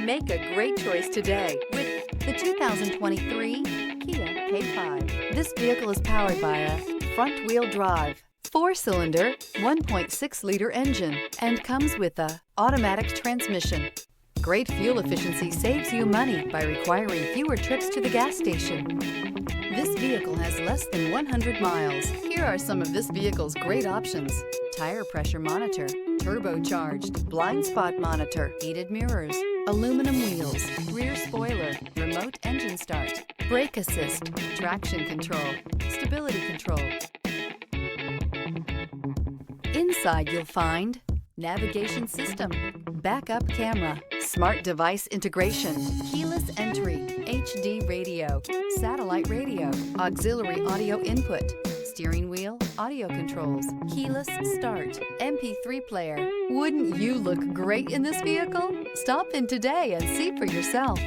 Make a great choice today with the 2023 Kia K5. This vehicle is powered by a front-wheel drive, 4-cylinder, 1.6-liter engine, and comes with a automatic transmission. Great fuel efficiency saves you money by requiring fewer trips to the gas station. This vehicle has less than 100 miles. Here are some of this vehicle's great options: tire pressure monitor, turbocharged, blind spot monitor, heated mirrors, aluminum wheels, rear spoiler, remote engine start, brake assist, traction control, stability control. Inside you'll find navigation system, backup camera, smart device integration, keyless entry, HD radio, satellite radio, auxiliary audio input, steering wheel audio controls, keyless start, MP3 player. Wouldn't you look great in this vehicle? Stop in today and see for yourself.